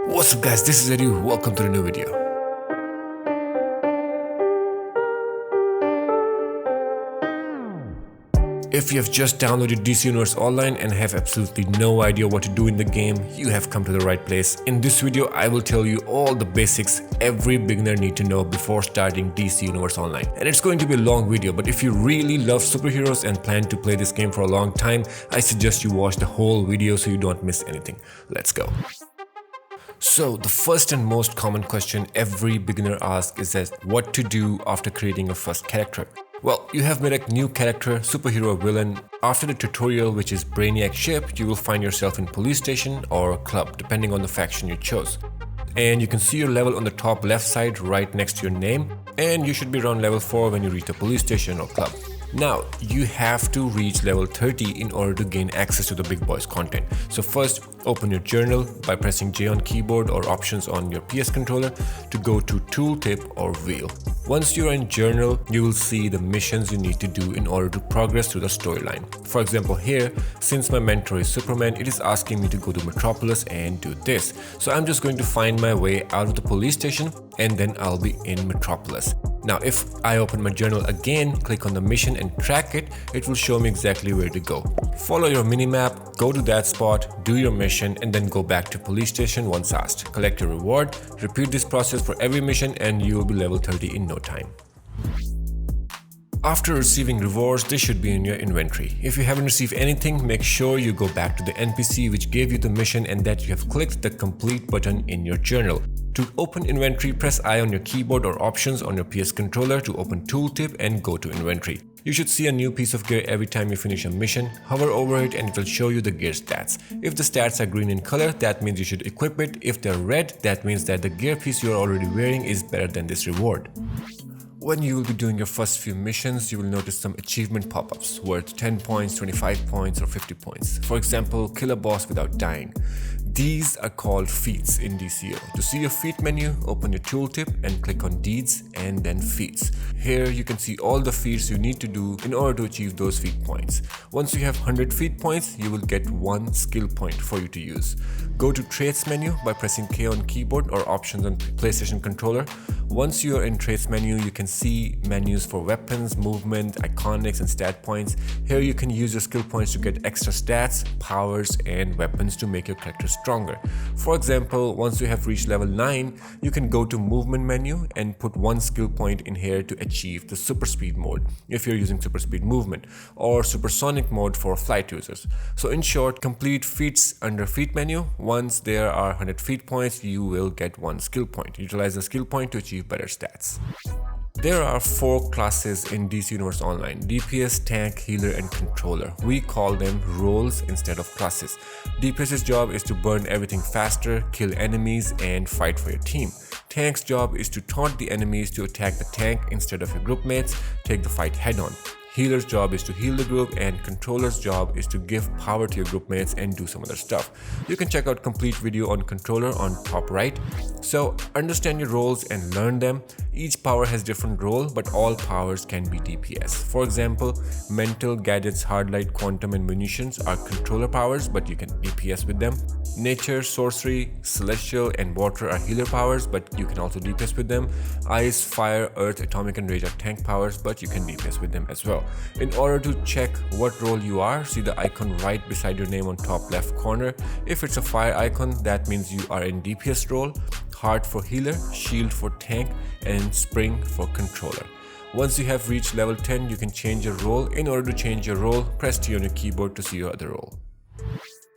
What's up guys, this is iEddy, welcome to the new video. If you have just downloaded DC Universe Online and have absolutely no idea what to do in the game, you have come to the right place. In this video, I will tell you all the basics every beginner needs to know before starting DC Universe Online. And it's going to be a long video, but if you really love superheroes and plan to play this game for a long time, I suggest you watch the whole video so you don't miss anything. Let's go. So the first and most common question every beginner asks is that what to do after creating a first character. Well, you have made a new character, superhero or villain. After the tutorial, which is Brainiac Ship, you will find yourself in police station or club, depending on the faction you chose. And you can see your level on the top left side right next to your name, and you should be around level 4 when you reach the police station or club. Now, you have to reach level 30 in order to gain access to the big boys content. So first, open your journal by pressing J on keyboard or options on your PS controller to go to tooltip or wheel. Once you're in journal, you will see the missions you need to do in order to progress through the storyline. For example here, since my mentor is Superman, it is asking me to go to Metropolis and do this. So I'm just going to find my way out of the police station and then I'll be in Metropolis. Now if I open my journal again, click on the mission and track it, it will show me exactly where to go. Follow your minimap, go to that spot, do your mission and then go back to police station once asked. Collect your reward, repeat this process for every mission and you will be level 30 in no time. After receiving rewards, they should be in your inventory. If you haven't received anything, make sure you go back to the NPC which gave you the mission and that you have clicked the complete button in your journal. To open inventory, press I on your keyboard or options on your PS controller to open tooltip and go to inventory. You should see a new piece of gear every time you finish a mission. Hover over it and it will show you the gear stats. If the stats are green in color, that means you should equip it. If they're red, that means that the gear piece you are already wearing is better than this reward. When you will be doing your first few missions, you will notice some achievement pop-ups worth 10 points, 25 points or 50 points. For example, kill a boss without dying. These are called feats in Dcuo. To see your feat menu, open your tooltip and click on deeds and then feats. Here you can see all the feats you need to do in order to achieve those feat points. Once you have 100 feat points, you will get 1 skill point for you to use. Go to traits menu by pressing K on keyboard or options on PlayStation controller. Once you are in traits menu, you can see menus for weapons, movement, iconics and stat points. Here you can use your skill points to get extra stats, powers and weapons to make your character stronger. For example, once you have reached level 9, you can go to movement menu and put 1 skill point in here to achieve the super speed mode if you're using super speed movement, or supersonic mode for flight users. So in short, complete feats under feat menu. Once there are 100 feat points, you will get 1 skill point. Utilize the skill point to achieve better stats. There are 4 classes in DC Universe Online: DPS, Tank, Healer and Controller. We call them roles instead of classes. DPS's job is to burn everything faster, kill enemies and fight for your team. Tank's job is to taunt the enemies to attack the tank instead of your group mates, take the fight head on. Healer's job is to heal the group and Controller's job is to give power to your group mates and do some other stuff. You can check out complete video on Controller on top right. So understand your roles and learn them. Each power has different role, but all powers can be DPS. For example, mental, gadgets, hardlight, quantum and munitions are controller powers, but you can DPS with them. Nature, sorcery, celestial and water are healer powers, but you can also DPS with them. Ice, fire, earth, atomic and rage are tank powers, but you can DPS with them as well. In order to check what role you are, see the icon right beside your name on top left corner. If it's a fire icon, that means you are in DPS role, heart for healer, shield for tank and spring for controller. Once you have reached level 10, you can change your role. In order to change your role, press T on your keyboard to see your other role.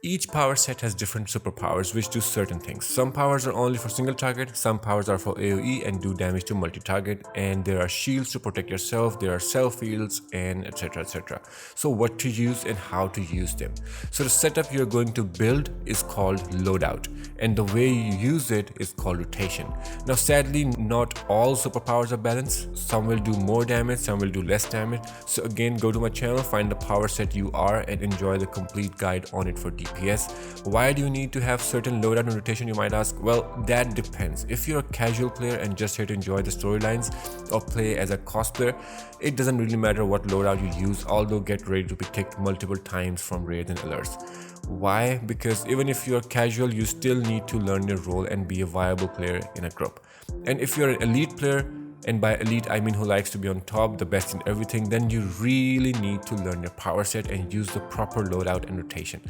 Each power set has different superpowers which do certain things. Some powers are only for single target, some powers are for AoE and do damage to multi-target, and there are shields to protect yourself, there are self heals and etc. etc. So what to use and how to use them. So the setup you're going to build is called loadout and the way you use it is called rotation. Now sadly, not all superpowers are balanced. Some will do more damage, some will do less damage. So again, go to my channel, find the power set you are and enjoy the complete guide on it for DPS. Why do you need to have certain loadout and rotation, you might ask? Well, that depends. If you're a casual player and just here to enjoy the storylines or play as a cosplayer, it doesn't really matter what loadout you use, although get ready to be kicked multiple times from raids and alerts. Why? Because even if you're casual, you still need to learn your role and be a viable player in a group. And if you're an elite player, and by elite I mean who likes to be on top, the best in everything, then you really need to learn your power set and use the proper loadout and rotation.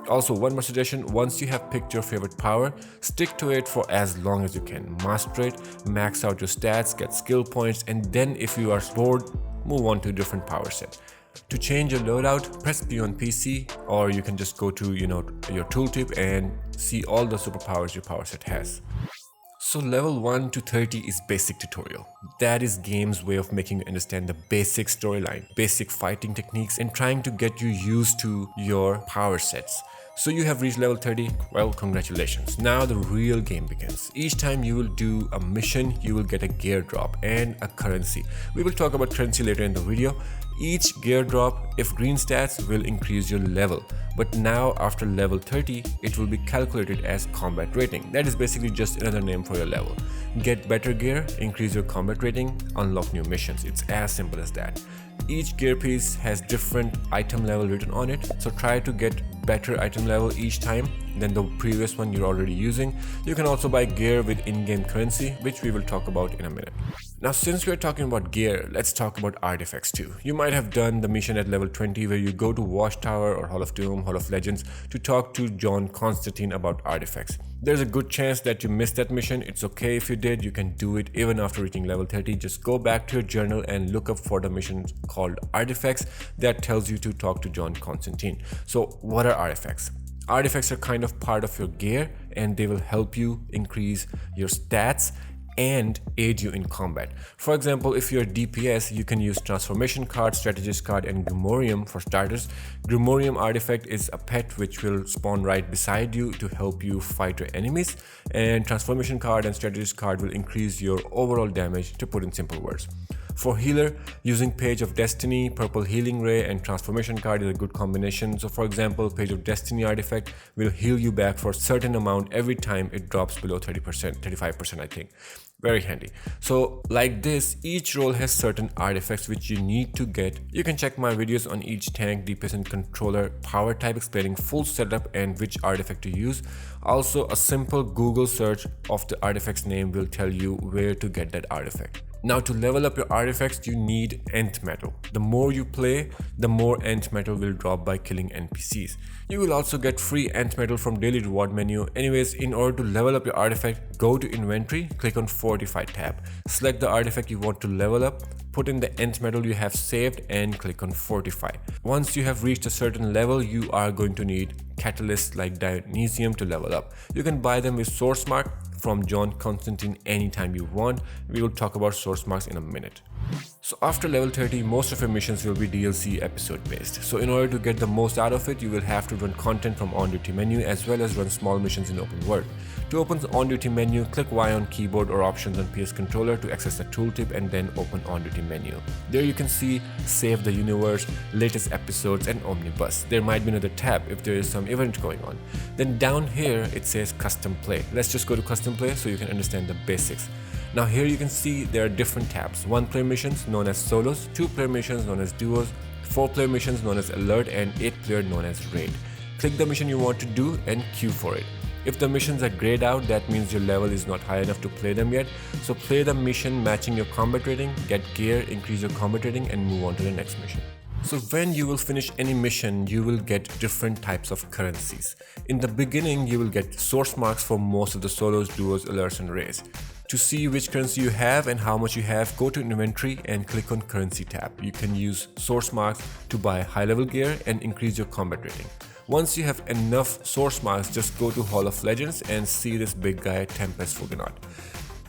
Also, one more suggestion: once you have picked your favorite power, stick to it for as long as you can. Master it, max out your stats, get skill points, and then if you are bored, move on to a different power set. To change your loadout, press P on PC, or you can just go to your tooltip and see all the superpowers your power set has. So level 1 to 30 is basic tutorial. That is game's way of making you understand the basic storyline, basic fighting techniques, and trying to get you used to your power sets. So you have reached level 30, well, congratulations. Now the real game begins. Each time you will do a mission, you will get a gear drop and a currency. We will talk about currency later in the video. Each gear drop, if green stats, will increase your level. But now after level 30, it will be calculated as combat rating. That is basically just another name for your level. Get better gear, increase your combat rating, unlock new missions. It's as simple as that. Each gear piece has different item level written on it, so try to get better item level each time than the previous one you're already using. You can also buy gear with in-game currency, which we will talk about in a minute. Now, since we're talking about gear, let's talk about artifacts too. You might have done the mission at level 20 where you go to Watchtower or Hall of Doom, Hall of Legends to talk to John Constantine about artifacts. There's a good chance that you missed that mission. It's okay if you did. You can do it even after reaching level 30. Just go back to your journal and look up for the mission called artifacts that tells you to talk to John Constantine. So what are artifacts? Artifacts are kind of part of your gear, and they will help you increase your stats and aid you in combat. For example, if you're DPS, you can use Transformation card, Strategist card, and Grimoire for starters. Grimoire artifact is a pet which will spawn right beside you to help you fight your enemies, and Transformation card and Strategist card will increase your overall damage, to put in simple words. For healer, using Page of Destiny, Purple Healing Ray, and Transformation card is a good combination. So for example, Page of Destiny artifact will heal you back for a certain amount every time it drops below 30%, 35% I think. Very handy. So like this, each role has certain artifacts which you need to get. You can check my videos on each tank, DPS, and controller power type explaining full setup and which artifact to use. Also, a simple Google search of the artifact's name will tell you where to get that artifact. Now, to level up your artifacts, you need Nth Metal. The more you play, the more Nth Metal will drop by killing NPCs. You will also get free Nth Metal from daily reward menu. Anyways, in order to level up your artifact, go to inventory, click on Fortify tab. Select the artifact you want to level up, put in the Nth Metal you have saved, and click on Fortify. Once you have reached a certain level, you are going to need catalysts like Dionysium to level up. You can buy them with source mark from John Constantine anytime you want. We will talk about source marks in a minute. So after level 30, most of your missions will be DLC episode based. So in order to get the most out of it, you will have to run content from on duty menu as well as run small missions in open world. To open the on duty menu, click Y on keyboard or options on PS controller to access the tooltip, and then open on duty menu. There you can see Save the Universe, latest episodes, and Omnibus. There might be another tab if there is some event going on. Then down here it says custom play. Let's just go to custom play so you can understand the basics. Now here you can see there are different tabs. 1-player missions known as solos, 2-player missions known as duos, 4-player missions known as alert, and 8-player known as raid. Click the mission you want to do and queue for it. If the missions are grayed out, that means your level is not high enough to play them yet. So play the mission matching your combat rating, get gear, increase your combat rating, and move on to the next mission. So when you will finish any mission, you will get different types of currencies. In the beginning, you will get source marks for most of the solos, duos, alerts, and raids. To see which currency you have and how much you have, go to inventory and click on currency tab. You can use source marks to buy high level gear and increase your combat rating. Once you have enough source marks, just go to Hall of Legends and see this big guy, Tempest Fugonaut.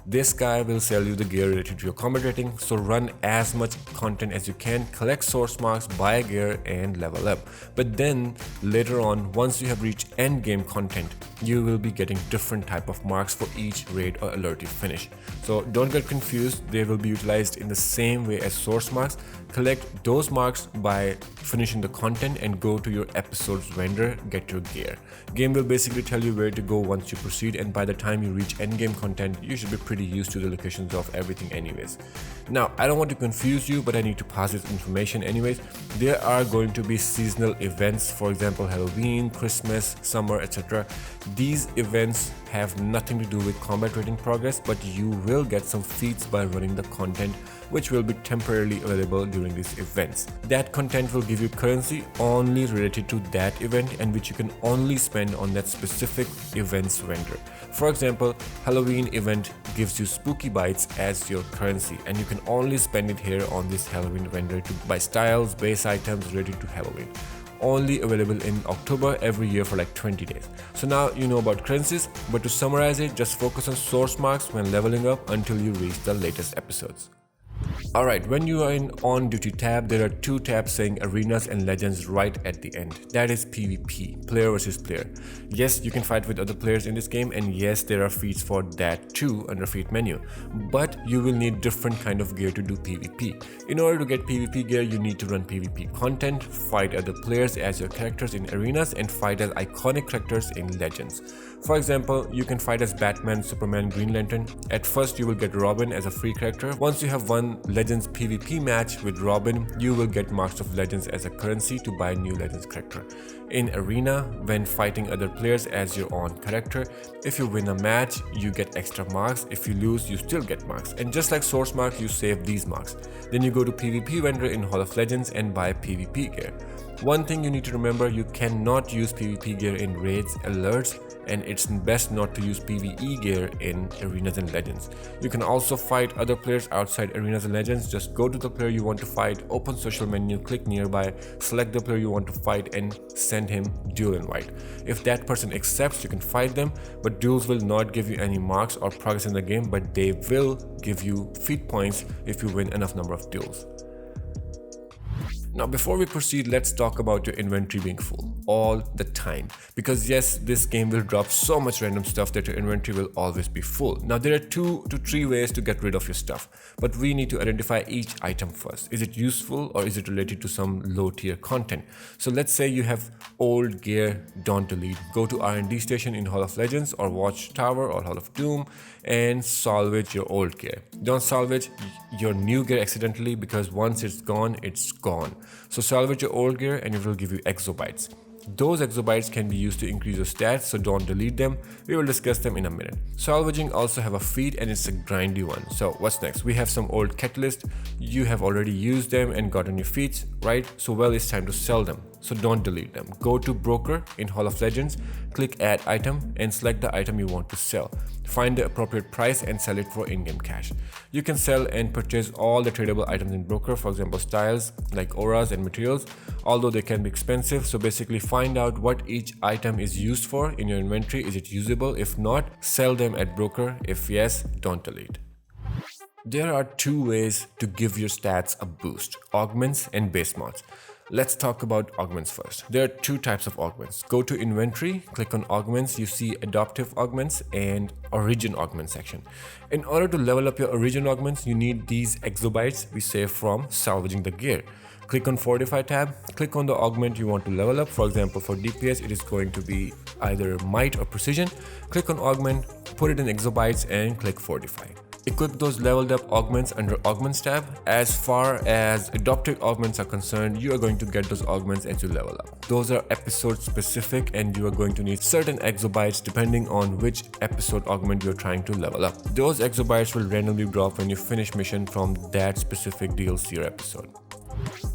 This guy will sell you the gear related to your combat rating, so run as much content as you can, collect source marks, buy gear, and level up. But then later on, once you have reached end game content, you will be getting different type of marks for each raid or alert you finish. So don't get confused, they will be utilized in the same way as source marks. Collect those marks by finishing the content and go to your episode's vendor, get your gear. Game will basically tell you where to go once you proceed, and by the time you reach endgame content, you should be pretty used to the locations of everything anyways. Now, I don't want to confuse you, but I need to pass this information anyways. There are going to be seasonal events, for example Halloween, Christmas, summer, etc. These events have nothing to do with combat rating progress, but you will get some feats by running the content which will be temporarily available during these events. That content will give you currency only related to that event and which you can only spend on that specific event's vendor. For example, Halloween event gives you spooky bites as your currency, and you can only spend it here on this Halloween vendor to buy styles, base items related to Halloween. Only available in October every year for like 20 days. So now you know about currencies, but to summarize it, just focus on source marks when leveling up until you reach the latest episodes. Alright, when you are in on duty tab, there are two tabs saying arenas and legends right at the end. That is PvP, player versus player. Yes, you can fight with other players in this game, and yes, there are feats for that too under feat menu. But you will need different kind of gear to do PvP. In order to get PvP gear, you need to run PvP content, fight other players as your characters in arenas, and fight as iconic characters in legends. For example, you can fight as Batman, Superman, Green Lantern. At first, you will get Robin as a free character. Once you have won Legends PvP match with Robin, you will get marks of Legends as a currency to buy new Legends character. In Arena, when fighting other players as your own character, if you win a match, you get extra marks. If you lose, you still get marks. And just like source marks, you save these marks. Then you go to PvP vendor in Hall of Legends and buy PvP gear. One thing you need to remember, you cannot use PvP gear in raids, alerts, and it's best not to use PvE gear in arenas and legends. You can also fight other players outside arenas and legends. Just go to the player you want to fight, open social menu, click nearby, select the player you want to fight and send him duel invite. If that person accepts, you can fight them, but duels will not give you any marks or progress in the game, but they will give you feat points if you win enough number of duels. Now before we proceed, let's talk about your inventory being full all the time, because yes, this game will drop so much random stuff that your inventory will always be full. Now there are 2 to 3 ways to get rid of your stuff, but we need to identify each item first. Is it useful or is it related to some low tier content? So let's say you have old gear, don't delete. Go to R&D station in Hall of Legends or Watchtower or Hall of Doom and salvage your old gear. Don't salvage your new gear accidentally, because once it's gone, it's gone. So salvage your old gear and it will give you exobytes. Those exobytes can be used to increase your stats, so don't delete them. We will discuss them in a minute. Salvaging also have a feat and it's a grindy one. So what's next? We have some old catalyst. You have already used them and gotten your feats, right? So well, it's time to sell them. So don't delete them. Go to broker in Hall of Legends, click add item and select the item you want to sell. Find the appropriate price and sell it for in-game cash. You can sell and purchase all the tradable items in broker, for example styles like auras and materials, although they can be expensive. So basically find out what each item is used for in your inventory. Is it usable? If not, sell them at broker. If yes, don't delete. There are 2 ways to give your stats a boost: augments and base mods. Let's talk about augments first. There are 2 types of augments. Go to inventory, click on augments, you see adaptive augments and origin augment section. In order to level up your origin augments, you need these exobytes we save from salvaging the gear. Click on Fortify tab, click on the augment you want to level up. For example, for DPS, it is going to be either Might or Precision. Click on Augment, put it in exobytes and click Fortify. Equip those leveled up augments under Augments tab. As far as adopted augments are concerned, you are going to get those augments as you level up. Those are episode specific and you are going to need certain exobytes depending on which episode augment you're trying to level up. Those exobytes will randomly drop when you finish mission from that specific DLC or episode.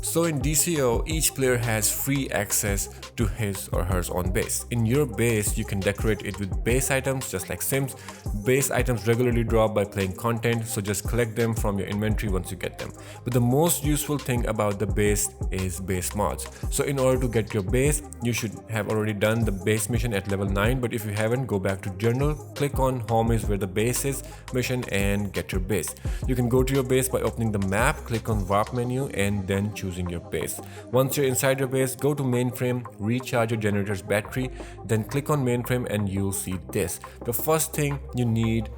So in Dcuo, each player has free access to his or her own base. In your base, you can decorate it with base items just like Sims. Base items regularly drop by playing content, so just collect them from your inventory once you get them. But the most useful thing about the base is base mods. So in order to get your base, you should have already done the base mission at level 9, but if you haven't, go back to journal, click on home is where the base is mission and get your base. You can go to your base by opening the map, click on warp menu and then choosing your base. Once you're inside your base, go to mainframe, recharge your generator's battery, then click on mainframe and you'll see this. The first thing you need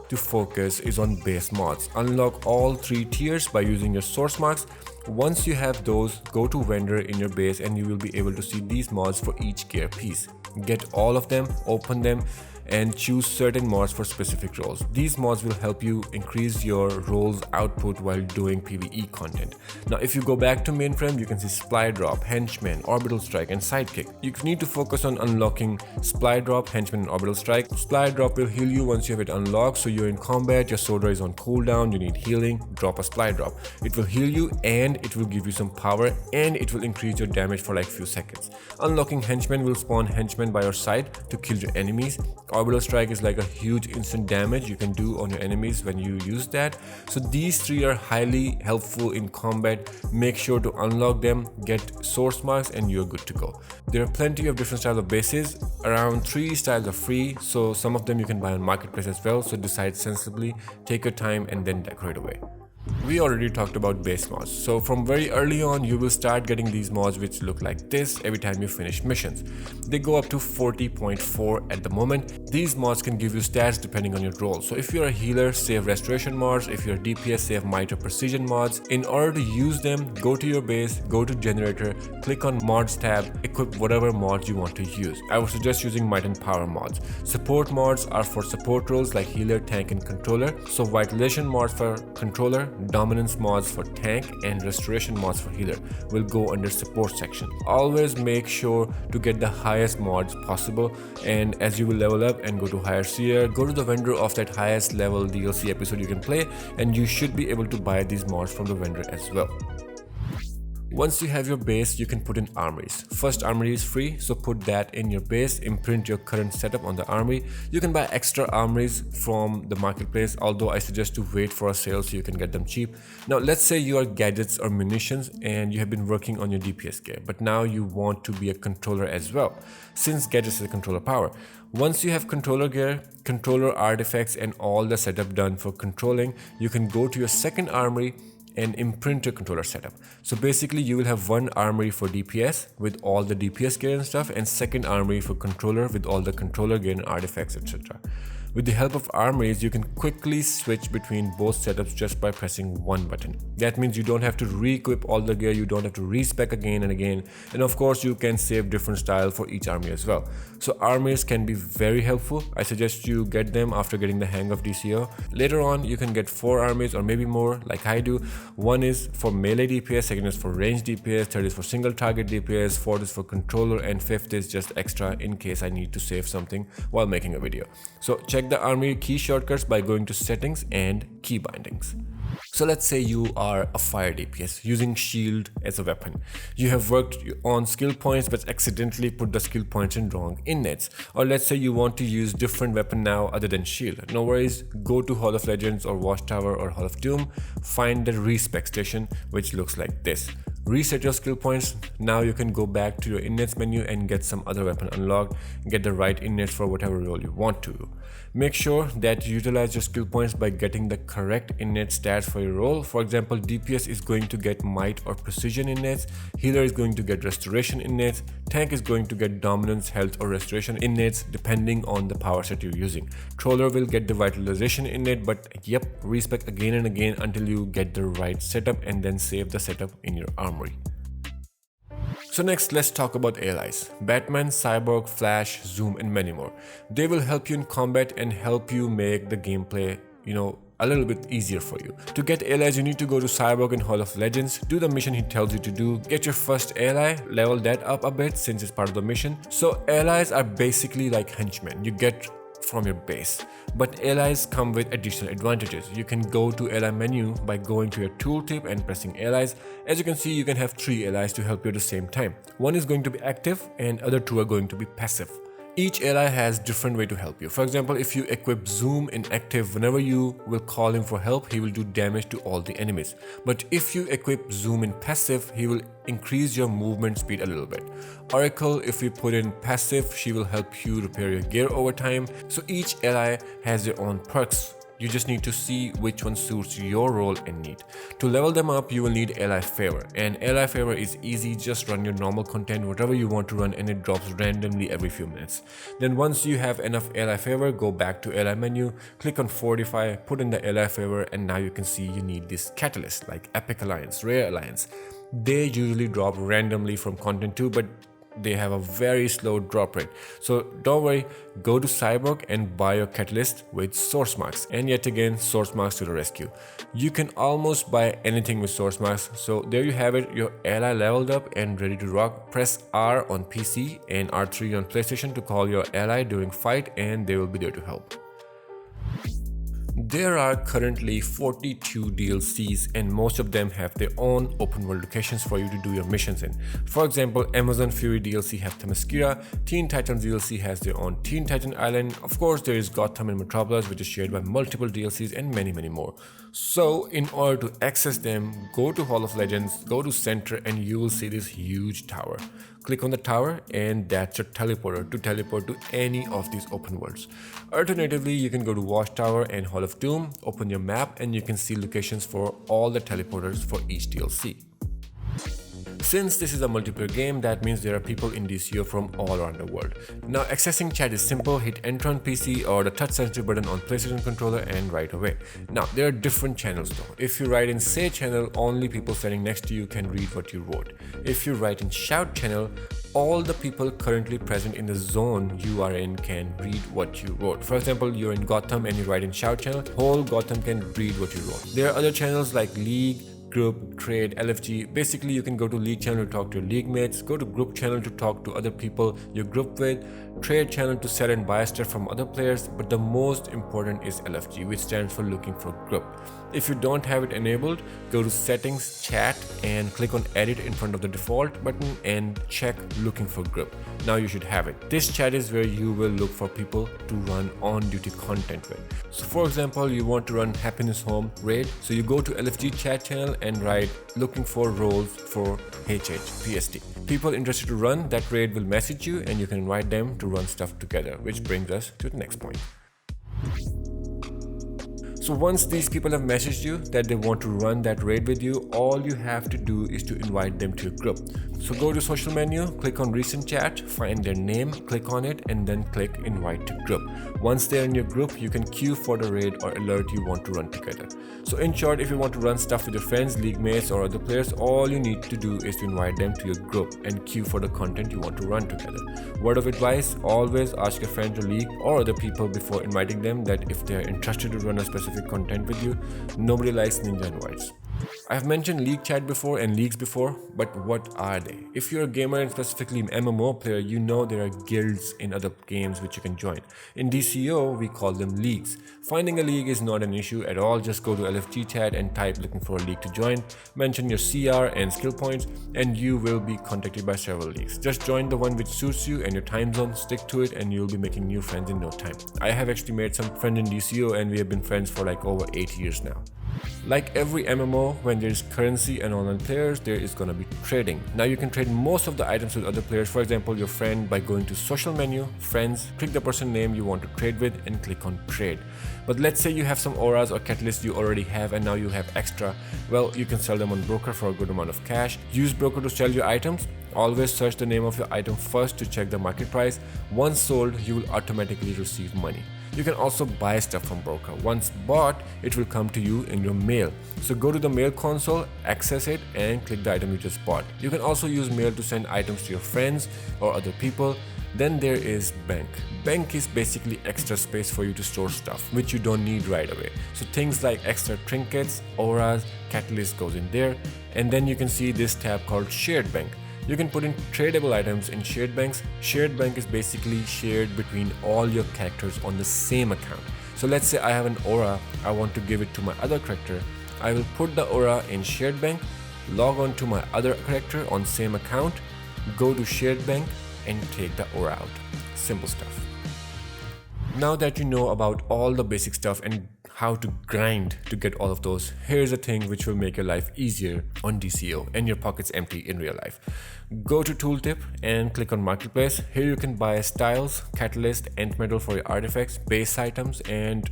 to focus is on base mods. Unlock all 3 tiers by using your source marks. Once you have those, go to vendor in your base and you will be able to see these mods for each gear piece. Get all of them, open them, and choose certain mods for specific roles. These mods will help you increase your role's output while doing PvE content. Now if you go back to mainframe, you can see Supply Drop, Henchman, Orbital Strike and Sidekick. You need to focus on unlocking Supply Drop, Henchman and Orbital Strike. Supply Drop will heal you once you have it unlocked, so you're in combat, your soldier is on cooldown, you need healing, drop a Supply Drop. It will heal you and it will give you some power and it will increase your damage for like few seconds. Unlocking Henchman will spawn Henchmen by your side to kill your enemies. Orbital Strike is like a huge instant damage you can do on your enemies when you use that. So these 3 are highly helpful in combat. Make sure to unlock them, get source marks and you're good to go. There are plenty of different styles of bases. Around 3 styles are free, so some of them you can buy on marketplace as well, so decide sensibly, take your time and then decorate away. We already talked about base mods, so from very early on you will start getting these mods which look like this every time you finish missions. They go up to 40.4 at the moment. These mods can give you stats depending on your role. So if you're a healer, save restoration mods. If you're a DPS, save might or precision mods. In order to use them, go to your base, go to generator, click on mods tab, equip whatever mods you want to use. I would suggest using might and power mods. Support mods are for support roles like healer, tank and controller. So vitalization mods for controller, dominance mods for tank and restoration mods for healer will go under support section. Always make sure to get the highest mods possible, and as you will level up and go to higher tier, go to the vendor of that highest level DLC episode you can play and you should be able to buy these mods from the vendor as well. Once you have your base, you can put in armories. First armory is free, so put that in your base, imprint your current setup on the armory. You can buy extra armories from the marketplace, although I suggest to wait for a sale so you can get them cheap. Now let's say you are gadgets or munitions and you have been working on your DPS gear, but now you want to be a controller as well, since gadgets is a controller power. Once you have controller gear, controller artifacts and all the setup done for controlling, you can go to your second armory and imprint your controller setup. So basically you will have one armory for DPS with all the DPS gear and stuff, and second armory for controller with all the controller gear and artifacts, etc. With the help of armories, you can quickly switch between both setups just by pressing one button. That means you don't have to re-equip all the gear, you don't have to respec again and again, and of course you can save different style for each army as well. So armories can be very helpful. I suggest you get them after getting the hang of Dcuo. Later on you can get 4 armies or maybe more like I do. One is for melee DPS, second is for range DPS, third is for single target DPS, fourth is for controller, and fifth is just extra in case I need to save something while making a video. So check the army key shortcuts by going to settings and key bindings. So let's say you are a fire DPS using shield as a weapon. You have worked on skill points but accidentally put the skill points in wrong innets. Or let's say you want to use different weapon now other than shield. No worries, go to Hall of Legends or Watchtower or Hall of Doom, find the respec station which looks like this. Reset your skill points. Now you can go back to your innets menu and get some other weapon unlocked, get the right innets for whatever role you want to. Make sure that you utilize your skill points by getting the correct innate stats for your role. For example, DPS is going to get might or precision innates, healer is going to get restoration innates, tank is going to get dominance, health or restoration innates depending on the power set you're using. Troller will get the vitalization innate, but yep, respec again and again until you get the right setup and then save the setup in your armory. So next, let's talk about allies. Batman, Cyborg, Flash, Zoom and many more. They will help you in combat and help you make the gameplay, a little bit easier for you. To get allies, you need to go to Cyborg in Hall of Legends, do the mission he tells you to do, get your first ally, level that up a bit since it's part of the mission. So allies are basically like henchmen you get from your base, but allies come with additional advantages. You can go to ally menu by going to your tooltip and pressing allies. As you can see, you can have 3 allies to help you at the same time. One is going to be active and other 2 are going to be passive. Each ally has different way to help you. For example, if you equip Zoom in active, whenever you will call him for help, he will do damage to all the enemies. But if you equip Zoom in passive, he will increase your movement speed a little bit. Oracle, if you put in passive, she will help you repair your gear over time. So each ally has their own perks You just need to see which one suits your role and need. To level them up, you will need Ally Favor, and Ally Favor is easy. Just run your normal content, whatever you want to run, and it drops randomly every few minutes. Then once you have enough Ally Favor, go back to Ally menu, click on Fortify, put in the Ally Favor, and now you can see you need this catalyst like Epic Alliance, Rare Alliance. They usually drop randomly from content too, but they have a very slow drop rate. So don't worry, go to Cyborg and buy your catalyst with source marks. And yet again, source marks to the rescue. You can almost buy anything with source marks. So there you have it, your ally leveled up and ready to rock. Press R on PC and R3 on PlayStation to call your ally during fight, and they will be there to help. There are currently 42 DLCs, and most of them have their own open world locations for you to do your missions in. For example, Amazon Fury DLC have Themyscira, Teen Titans DLC has their own Teen Titan Island, of course there is Gotham and Metropolis, which is shared by multiple DLCs, and many more. So in order to access them, go to Hall of Legends, go to Center, and you will see this huge tower. Click on the tower and that's your teleporter to teleport to any of these open worlds. Alternatively, you can go to Watchtower and Hall of Doom, open your map, and you can see locations for all the teleporters for each DLC. Since this is a multiplayer game, that means there are people in Dcuo from all around the world. Now accessing chat is simple, hit enter on PC or the touch sensitive button on PlayStation controller and right away. Now there are different channels though. If you write in say channel, only people standing next to you can read what you wrote. If you write in shout channel, all the people currently present in the zone you are in can read what you wrote. For example, you're in Gotham and you write in shout channel, whole Gotham can read what you wrote. There are other channels like League, Group, Trade, LFG. Basically, you can go to League channel to talk to your league mates, go to Group channel to talk to other people you group with, Trade channel to sell and buy stuff from other players, but the most important is LFG, which stands for looking for group. If you don't have it enabled, go to settings, chat, and click on edit in front of the default button and check looking for group. Now you should have it. This chat is where you will look for people to run on duty content with. So for example, you want to run Happiness Home raid, so you go to LFG chat channel and write looking for roles for HH PST. People interested to run that raid will message you and you can invite them to run stuff together, which brings us to the next point. So once these people have messaged you that they want to run that raid with you, all you have to do is to invite them to your group. So go to social menu, click on recent chat, find their name, click on it, and then click invite to group. Once they're in your group, you can queue for the raid or alert you want to run together. So in short, if you want to run stuff with your friends, league mates, or other players, all you need to do is to invite them to your group and queue for the content you want to run together. Word of advice, always ask your friend or league or other people before inviting them that if they're interested to run a specific content with you. Nobody likes ninja invites. I've mentioned league chat before and leagues before, but what are they? If you're a gamer and specifically an MMO player, you know there are guilds in other games which you can join. In Dcuo, we call them leagues. Finding a league is not an issue at all. Just go to LFG chat and type looking for a league to join, mention your CR and skill points, and you will be contacted by several leagues. Just join the one which suits you and your time zone, stick to it, and you'll be making new friends in no time. I have actually made some friends in Dcuo and we have been friends for like over 8 years now. Like every MMO, when there is currency and online players, there is gonna be trading. Now you can trade most of the items with other players. For example, your friend by going to social menu, friends, click the person name you want to trade with and click on trade. But let's say you have some auras or catalysts you already have and now you have extra. Well, you can sell them on broker for a good amount of cash. Use broker to sell your items. Always search the name of your item first to check the market price. Once sold, you will automatically receive money. You can also buy stuff from broker. Once bought, it will come to you in your mail. So go to the mail console, access it, and click the item you just bought. You can also use mail to send items to your friends or other people. Then there is bank. Bank is basically extra space for you to store stuff which you don't need right away. So things like extra trinkets, auras, catalyst goes in there. And then you can see this tab called shared bank. You can put in tradable items in shared banks. Shared bank is basically shared between all your characters on the same account. So let's say I have an aura, I want to give it to my other character. I will put the aura in shared bank, log on to my other character on same account, go to shared bank and take the aura out. Simple stuff. Now that you know about all the basic stuff and how to grind to get all of those, here's a thing which will make your life easier on Dcuo and your pockets empty in real life. Go to tooltip and click on marketplace. Here you can buy styles, catalyst, end metal for your artifacts, base items, and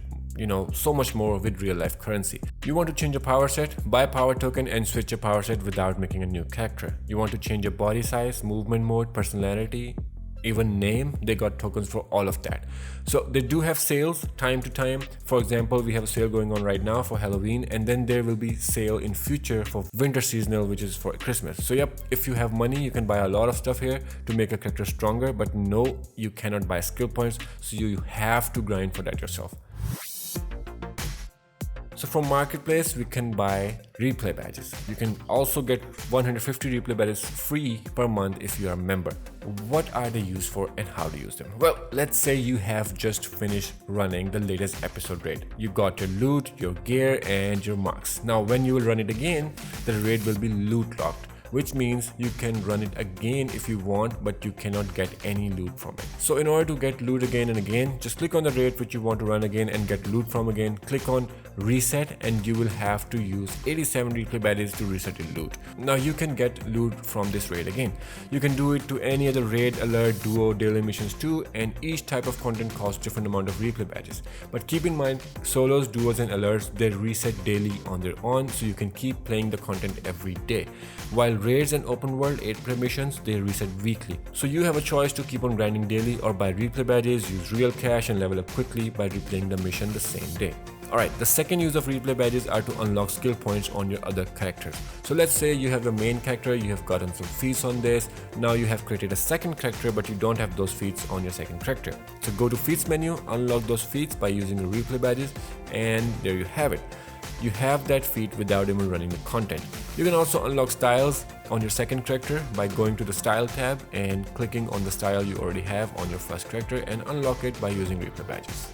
so much more with real life currency. You want to change your power set? Buy power token and switch your power set without making a new character. You want to change your body size, movement mode, personality, even name? They got tokens for all of that. So they do have sales time to time. For example, we have a sale going on right now for Halloween, and then there will be sale in future for winter seasonal, which is for Christmas. So yep, if you have money, you can buy a lot of stuff here to make a character stronger, but no, you cannot buy skill points, so you have to grind for that yourself. So from Marketplace, we can buy replay badges. You can also get 150 replay badges free per month if you are a member. What are they used for and how to use them? Well, let's say you have just finished running the latest episode raid. You got your loot, your gear, and your marks. Now, when you will run it again, the raid will be loot locked, which means you can run it again if you want, but you cannot get any loot from it. So in order to get loot again and again, just click on the raid which you want to run again and get loot from again. Click on reset and you will have to use 87 replay badges to reset your loot. Now you can get loot from this raid again. You can do it to any other raid, alert, duo, daily missions too, and each type of content costs different amount of replay badges. But keep in mind, solos, duos and alerts, they reset daily on their own, so you can keep playing the content every day. While raids and open world 8 missions, they reset weekly. So you have a choice to keep on grinding daily or buy replay badges, use real cash and level up quickly by replaying the mission the same day. Alright, the second use of replay badges are to unlock skill points on your other characters. So let's say you have your main character, you have gotten some feats on this, now you have created a second character but you don't have those feats on your second character. So go to feats menu, unlock those feats by using the replay badges, and there you have it. You have that feat without even running the content. You can also unlock styles on your second character by going to the style tab and clicking on the style you already have on your first character and unlock it by using replay badges.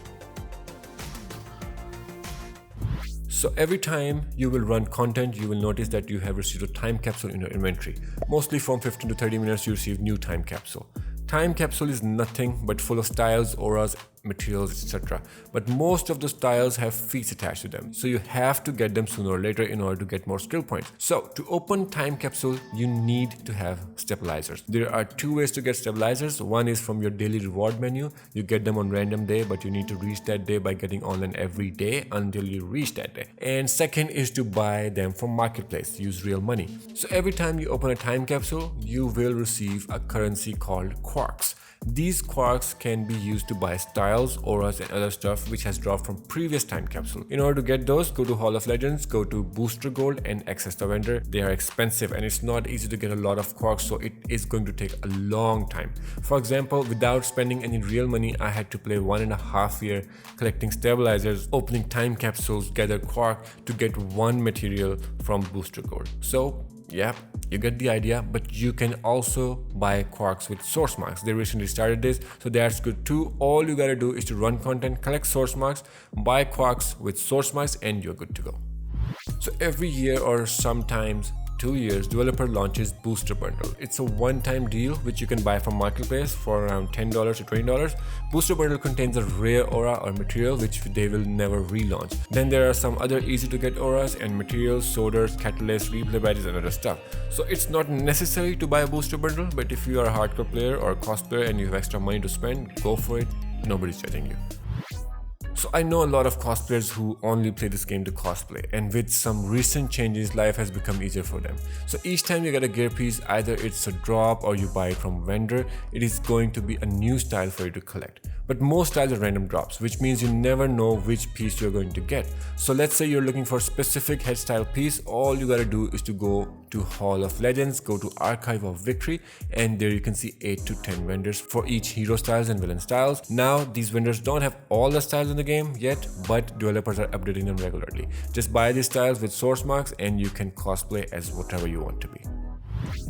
So every time you will run content, you will notice that you have received a time capsule in your inventory. Mostly from 15 to 30 minutes you receive new time capsule. Time capsule is nothing but full of styles, auras, materials, etc. But most of the styles have feats attached to them, so you have to get them sooner or later in order to get more skill points. So to open time capsule, you need to have stabilizers. There are 2 ways to get stabilizers. One is from your daily reward menu. You get them on random day, but you need to reach that day by getting online every day until you reach that day. And second is to buy them from Marketplace. Use real money. So every time you open a time capsule, you will receive a currency called quarks. These quarks can be used to buy styles, auras and other stuff which has dropped from previous time capsule. In order to get those, go to Hall of Legends, go to Booster Gold and access the vendor. They are expensive and it's not easy to get a lot of quarks, so it is going to take a long time. For example, without spending any real money, I had to play 1.5 years collecting stabilizers, opening time capsules, gather quark to get one material from Booster Gold. So yeah, you get the idea, but you can also buy quarks with source marks. They recently started this, so that's good too. All you gotta do is to run content, collect source marks, buy quarks with source marks, and you're good to go. So every year or sometimes 2 years, developer launches Booster Bundle. It's a one-time deal which you can buy from Marketplace for around $10 to $20. Booster Bundle contains a rare aura or material which they will never relaunch. Then there are some other easy to get auras and materials, sodas, catalysts, replay badges and other stuff. So it's not necessary to buy a Booster Bundle, but if you are a hardcore player or a cosplayer and you have extra money to spend, go for it. Nobody's judging you. So I know a lot of cosplayers who only play this game to cosplay, and with some recent changes, life has become easier for them. So each time you get a gear piece, either it's a drop or you buy it from a vendor, it is going to be a new style for you to collect. But most styles are random drops, which means you never know which piece you're going to get. So let's say you're looking for a specific head style piece, all you gotta do is to go to Hall of Legends, go to Archive of Victory, and there you can see 8 to 10 vendors for each hero styles and villain styles. Now these vendors don't have all the styles in the game yet, but developers are updating them regularly. Just buy these styles with source marks and you can cosplay as whatever you want to be.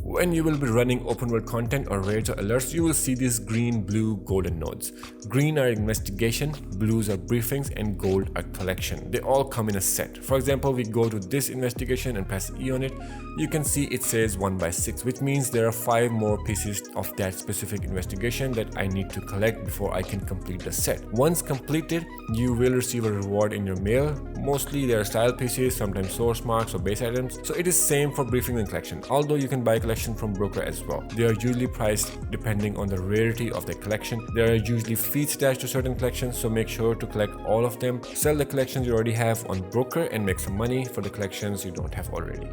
When you will be running open world content or raids or alerts, you will see these green, blue, golden nodes. Green are investigation, blues are briefings, and gold are collection. They all come in a set. For example, we go to this investigation and press E on it. You can see it says 1/6, which means there are 5 more pieces of that specific investigation that I need to collect before I can complete the set. Once completed, you will receive a reward in your mail. Mostly they are style pieces, sometimes source marks or base items. So it is same for briefing and collection. Although you can buy collection collection from broker as well. They are usually priced depending on the rarity of the collection. There are usually fees attached to certain collections, so make sure to collect all of them. Sell the collections you already have on broker and make some money for the collections you don't have already.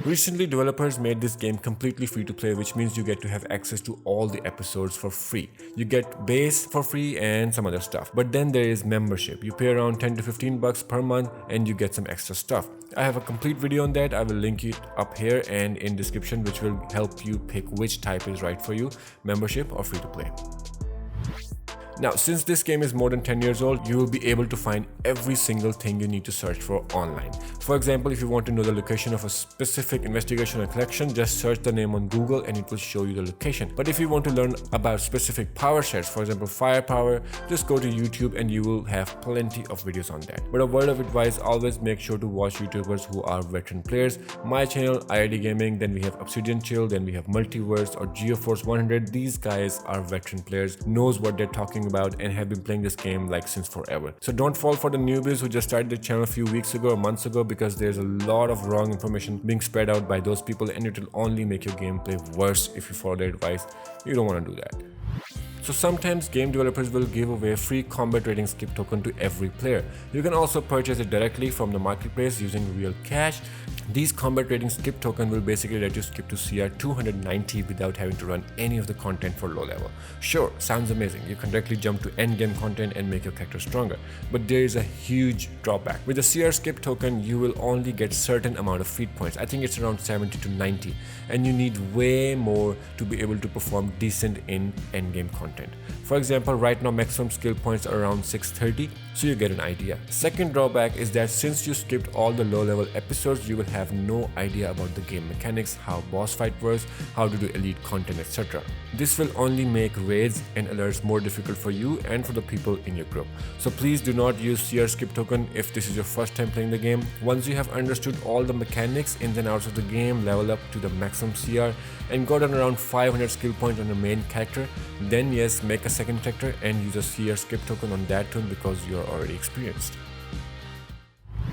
Recently, developers made this game completely free to play, which means you get to have access to all the episodes for free. You get base for free and some other stuff. But then there is membership. You pay around 10 to 15 bucks per month and you get some extra stuff. I have a complete video on that. I will link it up here and in description, which will help you pick which type is right for you, membership or free to play. Now, since this game is more than 10 years old, you will be able to find every single thing you need to search for online. For example, if you want to know the location of a specific investigation or collection, just search the name on Google and it will show you the location. But if you want to learn about specific power sets, for example, firepower, just go to YouTube and you will have plenty of videos on that. But a word of advice, always make sure to watch YouTubers who are veteran players. My channel, iEddyGaming, then we have Obsidian Chill, then we have Multiverse or GeoForce 100. These guys are veteran players, knows what they're talking about and have been playing this game like since forever. So don't fall for the newbies who just started the channel a few weeks ago or months ago, because there's a lot of wrong information being spread out by those people and it will only make your gameplay worse if you follow their advice. You don't want to do that. So sometimes game developers will give away free combat rating skip token to every player. You can also purchase it directly from the marketplace using real cash. These combat rating skip token will basically let you skip to CR 290 without having to run any of the content for low level. Sure, sounds amazing. You can directly jump to end game content and make your character stronger. But there is a huge drawback. With the CR skip token, you will only get certain amount of feat points. I think it's around 70 to 90. And you need way more to be able to perform decent in end game content. For example, right now maximum skill points are around 630, so you get an idea. Second drawback is that since you skipped all the low level episodes, you will have no idea about the game mechanics, how boss fight works, how to do elite content, etc. This will only make raids and alerts more difficult for you and for the people in your group. So please do not use CR skip token if this is your first time playing the game. Once you have understood all the mechanics, ins and outs of the game, level up to the maximum CR and got on around 500 skill points on your main character, then yes, make a second character and use a CR skip token on that tune because you're already experienced.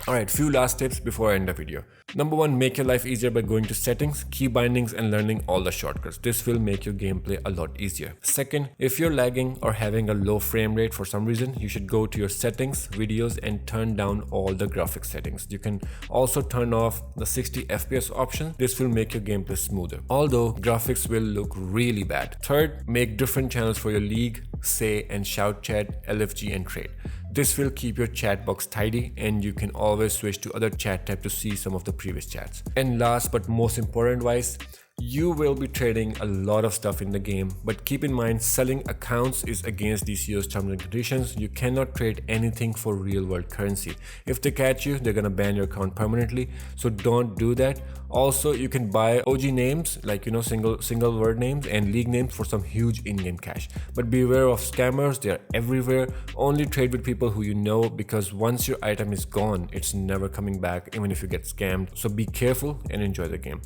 Alright, few last tips before I end the video. Number 1, make your life easier by going to settings, key bindings and learning all the shortcuts. This will make your gameplay a lot easier. Second, if you're lagging or having a low frame rate for some reason, you should go to your settings, videos and turn down all the graphics settings. You can also turn off the 60 FPS option. This will make your gameplay smoother, although graphics will look really bad. Third, make different channels for your league, say and shout chat, LFG and trade. This will keep your chat box tidy and you can always switch to other chat tab to see some of the previous chats. And last but most important advice, you will be trading a lot of stuff in the game, but keep in mind selling accounts is against DCO's terms and conditions. You cannot trade anything for real world currency. If they catch you, they're gonna ban your account permanently, so don't do that. Also, you can buy OG names like single word names and league names for some huge in-game cash. But beware of scammers, they are everywhere. Only trade with people who you know, because once your item is gone, it's never coming back even if you get scammed. So be careful and enjoy the game.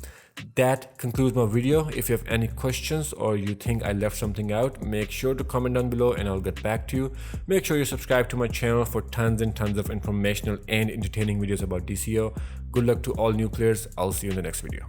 That concludes my video. If you have any questions or you think I left something out, make sure to comment down below and I'll get back to you. Make sure you subscribe to my channel for tons and tons of informational and entertaining videos about DCO. Good luck to all new players. I'll see you in the next video.